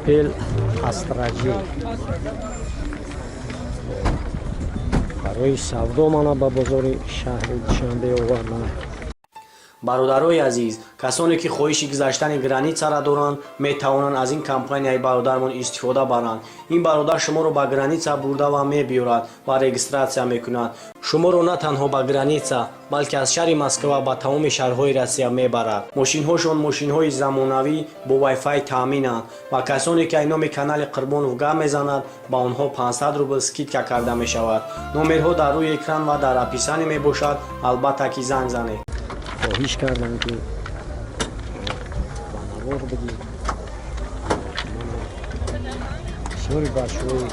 Opel Astra-J барои савдо мана ба бозори шаҳри Душанбе овардам. бародарои азиз, касоне ки хоҳиши гузаштани границаро доранд метавонанд аз ин компанияи бародармон истифода баранд. Ин бародар шуморо ба граница бурда ва мебиёрад ва регистратсия мекунад. шуморо на танҳо ба граница, балки аз шаҳри Москва ба тамоми шаҳрҳои Россия мебарад. мошинҳошон мошинҳои замонавӣ бо вайфай таъминанд ва касоне ки айноми канали Қурбонов гап мезанад ба онҳо 500 рубл скидка карда мешавад. номерҳо дар рӯи экран ва дар описанӣ мебошад. албатта ки занг занед. خواهش کردم که بانوار بگی بسیاری بچه‌های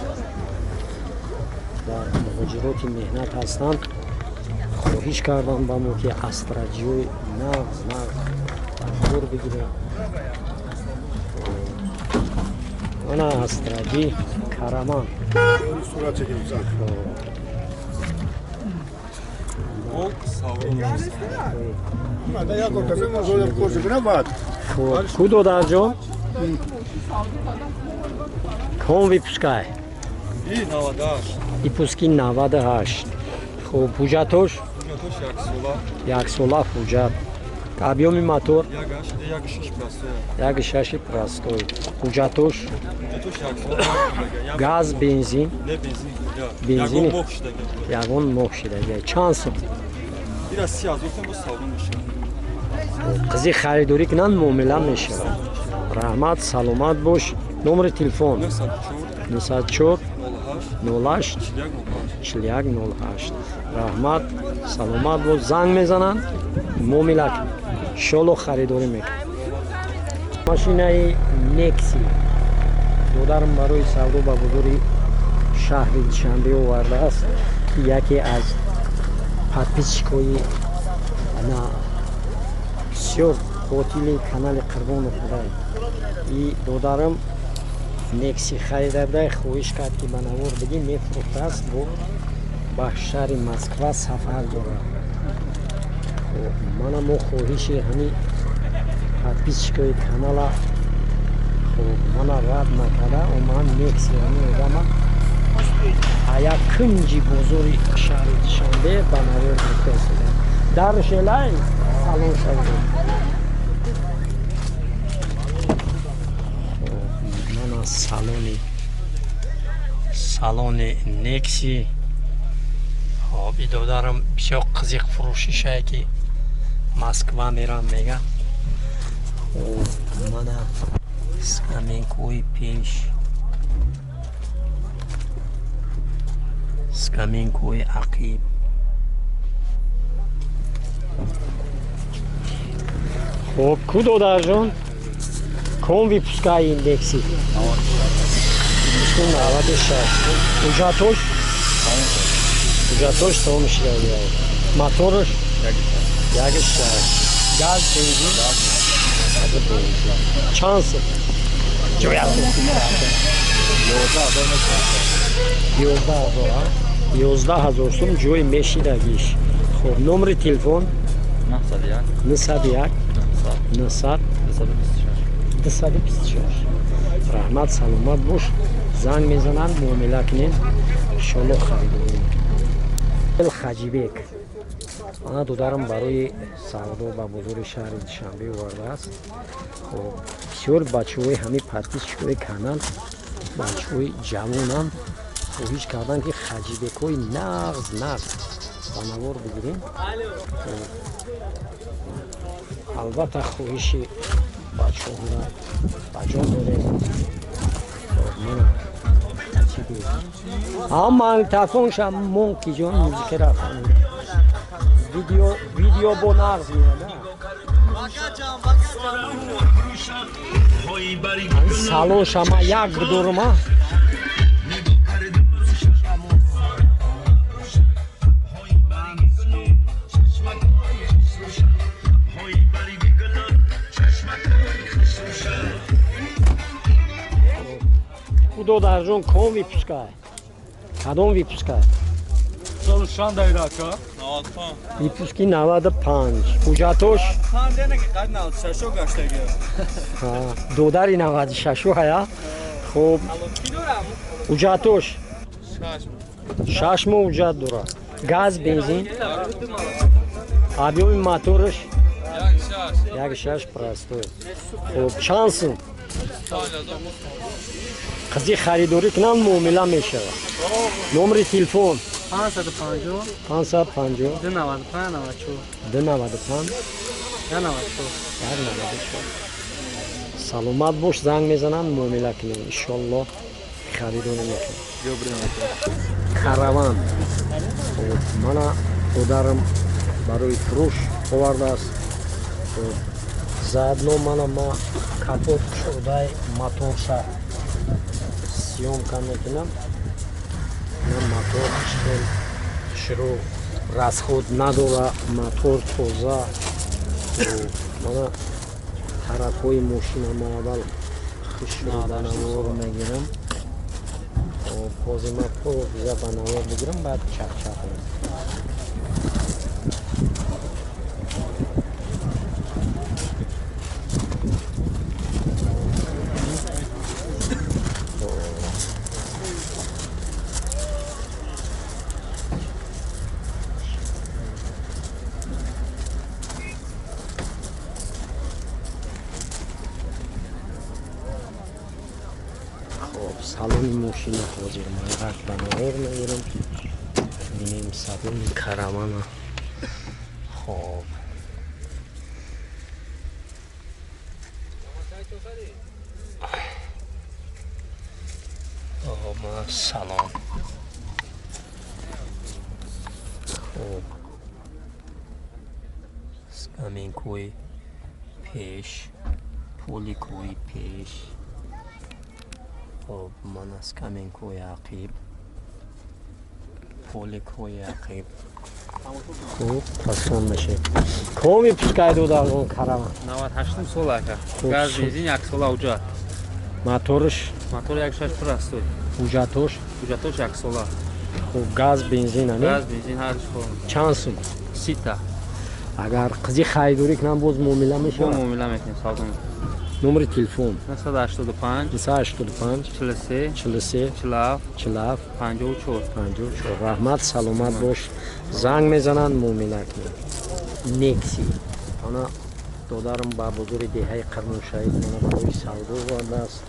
در مهاجرات مهنت هستند. خواهش کردم با ما که استراجی نغز بانوار بگیره. انا استراجی کارمان صورت چکیم Куда дадим? Ком выпускай? И 98. И пуски 98. Хуб, пуҷатош? Як сола пуҷат. Объёми мотор? 1.6 простой. Пуҷатош? Газ, бензин? Бензин. Ягон мох шидага. Чанд сум? қизи харидорӣ кунанд муомила мешавад. раҳмат, саломат бош. номери телефон 94 08 41 08. раҳмат, саломат бош. занг мезананд, муомила иншоалло харидорӣ мекунанд. машинаи Nexi додарам барои савдо ба бозори шаҳри Душанбе овардааст. яке аз подписчикои бисёр хотили канали Қурбонов буданд. и додарам Nexi харидадай хоҳиш кард ки ба навор бигӣ мефурӯхтааст, бо ба шаҳри Москва сафар дорад. мана мо хоҳиши ҳамин подписчикои канала мана рад накарда оман Nexi ҳамин одама ая кунҷи бозори шаҳри Душанбе ба навор мефурӯхтад. даршелай салон шавед. мана салони Nexi ҳоби додарам бисёр қизиқ фурӯшишае ки Москва мерам мега. мана скамейкаҳои пеш, скамейкаҳои ақиб, хуб ку додарҷон ком випускаи Nexi 96. пуҷатош тамом шуда. моторш 1.6. газ, бензин? чанд сум? 11000 сум ҷои мешидагиш. хуб номери телефон 91 900 226. раҳмат, саломат бош. занг мезананд, муомила кунед, иншоалло харидорӣ. хаҷибек ана додарам барои савдо ба бозори шаҳри Душанбе овардааст. бисёр бачаҳои ҳамин подписчикои канал бачаҳои ҷавонанд. хоҳиш карданд ки хаҷибекҳои нағз ба навор бигирем. албатта хоҳиши бачаҳоро ба ҷо дорем. магнитофонша монки ҷон музикаро фаҳмид. видео бо нағз меяда. салоншама як бидорма. додарҷон ком випускай? кадом випускай? випуски 95. пуҷатош додари 96 ая خب اجرتش 6 ماه اجرت داره. گاز بنزین объем موتورش 1.6 простой. خب چند سوم قضیه خریداری کنم معامله میشه. نمره تلفن 550 550 295 295 94 سلامت باش زنگ میزنم معامله کنیم ان شاء الله خریداری میکنم. караван мана додарам барои фурӯш овардааст. заодно мана ма капот шудаи моторша съёмка мекунам. мотор широ расход надора, мотор тоза. мана тарафҳои мошинама аввал хушрӯданавор мегирам. ҳозир ма пурза ба навор бигирам, баъд чақчақ кунам. салони мошина ҳозир майғак ба навор мегирам. бинем салони каравана. хоб ма салон. хоб скаминкои пеш, поликои пеш. خب من از کامینکوی عقیب پولیکوی عقیب خوب پسون میشه. کمی پشکای دو در اون کارم 98 سال اکا گاز بنزین 1 سال اوجا موتورش موتور 1.6 простой اوجاتوش 1 سال خوب گاز بنزین گاز نه بنزین هر سال چند سوم سیتا اگر قضیه خریداری کنم باز معامله میشه. با معامله میکنیم سازم. نمره تلفن 985 985 43 43 47 47 54 54. رحمت سلامت باش زنگ میزنن معامله کنیم. نکسی انا دادارم با بزرگ دهه قرنوشایی من برای سعودو وارد است.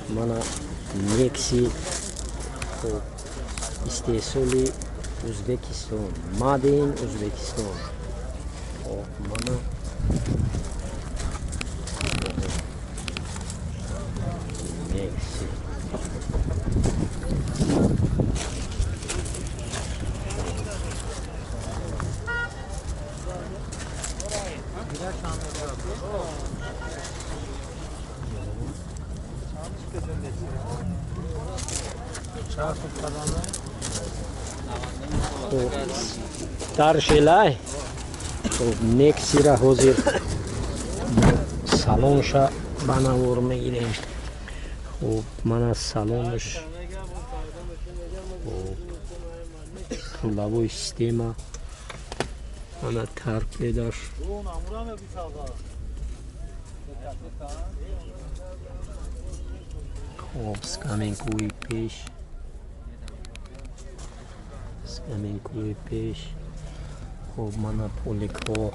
من نکسی استحصالی ازبکستان مادین ازبکستان. من نکسی در شلای نکسی را حاضر سالونشا بناور میگیریم. خب من از سالونش پولوی سیستما من ترک داشت. خب سکامینکوی پیش سکامینکوی پیش. خب من پولیکو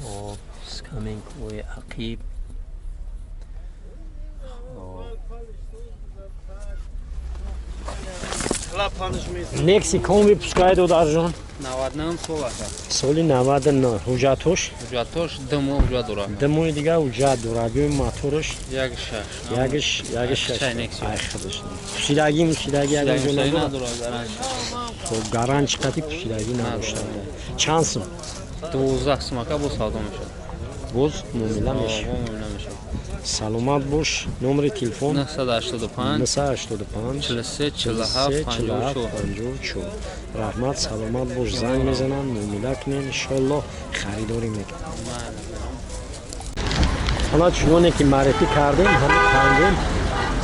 خب سکامینکوی عقیب. نکسی کمی پشکای دو در جان 99 سال اکا سالی 99 حجتش اوجاتوش دمو اوجا دورا دموی دیگه حجت داره. بیایم موتورش 1.6 1.6 نکسی ای خودش پوشیدگی موشیدگی اگر جون نداره. نداره گارانش خب گارانچ قطعی پوشیدگی نداشته. چند سوم 12 سوم اکا با سازم میشه. باز معامله میشه. سلامت باش. نمره تلفن 985 985 43 47 54. رحمت سلامت باش زنگ میزنن معامله کنین ان شاء الله خریداری میکنن. حالا چونه که معرفی کردیم هم خواندیم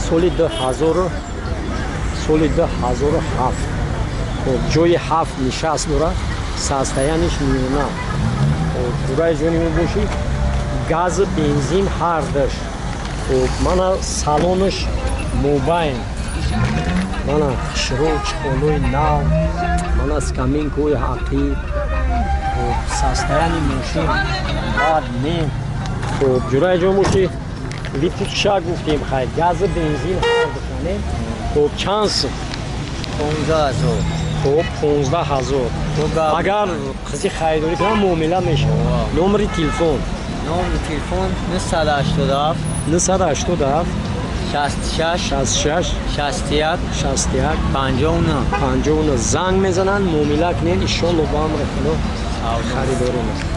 سال 2007. خب جای 7 نشست داره. ساستایانش میونه. خب برای جونی باشی گاز بنزین هر داشت. خب مانا سالونش موبایل مانا شروع چخولوی ناو مانا سکامین کوی حقی خب ساستانی موشی بعد نیم خب جورای جو موشی لیتر شا گفتیم خیلی گاز بنزین هر بکنیم خب چانس 15,000 خب 15,000 اگر کسی خریداری کنم معامله میشه نمر تلفن نمر تلفن 987 987 66 66 61 61 59 59 زنگ میزنن معامله کنین ان شاء الله با هم خریداری میشه